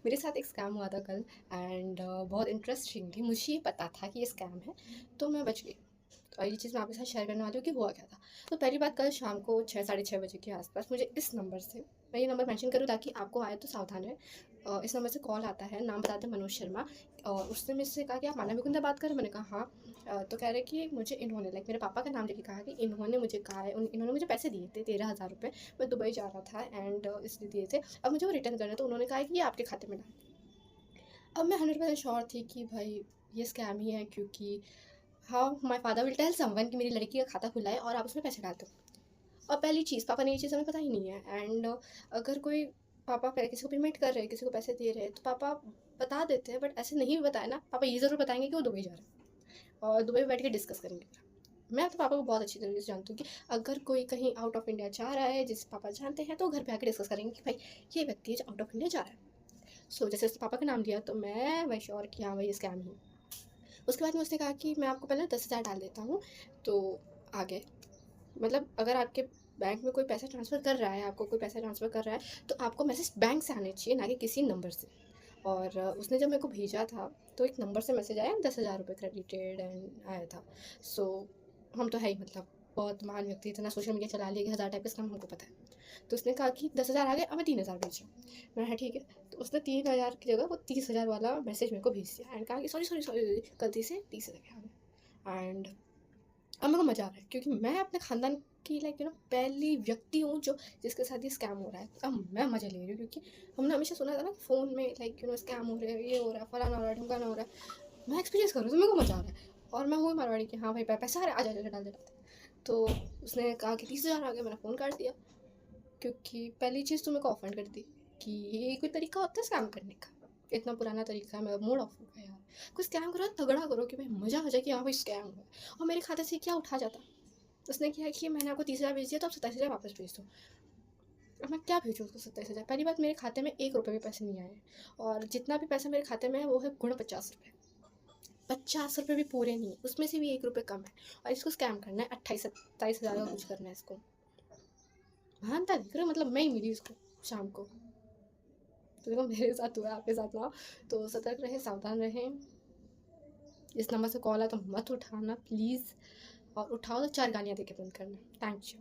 मेरे साथ एक स्कैम हुआ था कल एंड बहुत इंटरेस्टिंग थी। मुझे ये पता था कि ये स्कैम है, तो मैं बच गई। और ये चीज़ मैं आपके साथ शेयर करने वाली हूँ कि हुआ क्या था। तो पहली बात, कल शाम को 6 साढ़े 6 बजे के आसपास मुझे इस नंबर से, मैं ये नंबर मेंशन करूँ ताकि आपको आए तो सावधान रहें। इस नंबर से कॉल आता है, नाम बताते हैं मनोज शर्मा। और उसने मुझसे कहा कि आप मानव मुकुंद से बात कर रहे हैं? मैंने कहा हाँ। तो कह रहे कि मुझे इन्होंने, लाइक मेरे पापा का नाम लेके कहा कि इन्होंने मुझे कहा है, इन्होंने मुझे पैसे दिए थे 13,000 रुपये। मैं दुबई जा रहा था एंड इसलिए दिए थे, अब मुझे वो रिटर्न करना है। तो उन्होंने कहा कि ये आपके खाते में डाल। अब मैं 100% श्योर थी कि भाई ये स्कैम ही है, क्योंकि how my father will tell someone कि मेरी लड़की का खाता खुला है और आप उसमें पैसे डाल दो। और पहली चीज़, पापा ने ये चीज़ हमें पता ही नहीं है। एंड अगर कोई पापा किसी को पेमेंट कर रहे हैं, किसी को पैसे दे रहे हैं, तो पापा बता देते हैं, बट ऐसे नहीं भी बताए ना, पापा ये ज़रूर बताएंगे कि वो दुबई जा रहे हैं और दुबई में बैठ के डिस्कस करेंगे। मैं अपने पापा को बहुत अच्छी तरीके से जानती हूँ कि अगर कोई कहीं आउट ऑफ इंडिया जा रहा है जिसे पापा जानते हैं, तो घर पे आके डिस्कस करेंगे कि भाई ये व्यक्ति आउट ऑफ इंडिया जा रहा है। जैसे उसने पापा का नाम लिया, तो मैं वही श्योर कि हाँ भाई ये स्कैम ही। उसके बाद में उसने कहा कि मैं आपको पहले 10,000 डाल देता हूँ, तो आगे, मतलब अगर आपके बैंक में कोई पैसा ट्रांसफ़र कर रहा है, आपको कोई पैसा ट्रांसफ़र कर रहा है, तो आपको मैसेज बैंक से आने चाहिए, ना कि किसी नंबर से। और उसने जब मेरे को भेजा था, तो एक नंबर से मैसेज आया, 10,000 रुपये क्रेडिटेड एंड आया था। सो हम तो है ही, मतलब बहुत महान व्यक्ति, इतना सोशल मीडिया चला लिया कि हज़ार टाइप का स्कैम हमको पता है। तो उसने कहा कि 10,000 आ गए, अब मैं 3,000 भेजा। मैं हाँ ठीक है। तो उसने 3,000 की जगह वो 30,000 वाला मैसेज मेरे को भेज दिया एंड कहा कि सॉरी सॉरी सॉरी, गलती से 30,000 आ गए। एंड अब मेरे को मज़ा आ रहा है, क्योंकि मैं अपने ख़ानदान की, लाइक पहली व्यक्ति हूँ जो जिसके साथ ये स्कैम हो रहा है। अब मैं मज़े ले रही हूँ, क्योंकि हमने हमेशा सुना था ना कि फ़ोन में लाइक स्कैम हो रहे हैं, ये हो रहा है, फलाना हो रहा है, ढिमकाना हो रहा है। मैं एक्सपीरियंस कर रही हूँ, तो मेरे को मज़ा आ रहा है। और मैं हूँ मारवाड़ी कि हाँ भाई पैसा आ रहा है, आ जा जा डाल दे डाल दे। तो उसने कहा कि 30,000 आ गया, मैंने फ़ोन काट दिया। क्योंकि पहली चीज़ तो मेरे को ऑफेंड कर दी कि ये कोई तरीका होता है स्कैम करने का। इतना पुराना तरीका है, मेरा मूड ऑफ हो गया यार। कोई स्कैम करो तगड़ा करो कि भाई मज़ा आ जाए कि हाँ भाई स्कैम हुआ है। और मेरे खाते से क्या उठा जाता। उसने किया कि मैंने आपको 30,000 भेज दिया, तो आप 27,000 वापस भेज दो। अब मैं क्या भेजूँ उसको 27,000? पहली बात, मेरे खाते में 1 रुपये भी पैसे नहीं आए। और जितना भी पैसा मेरे खाते में है वो है गुणा 50 रुपये। 50 रुपये भी पूरे नहीं है, उसमें से भी 1 रुपये कम है। और इसको स्कैम करना है, 28-27,000 का कुछ करना है इसको। महानता दिख रहा है, मतलब मैं ही मिली इसको शाम को। तो देखो मेरे साथ हुआ, आपके साथ हुआ। तो सतर्क रहें, सावधान रहें। इस नंबर से कॉल आया तो मत उठाना प्लीज़, और उठाओ तो 4 गालियाँ दे के बंद करना। Thank you.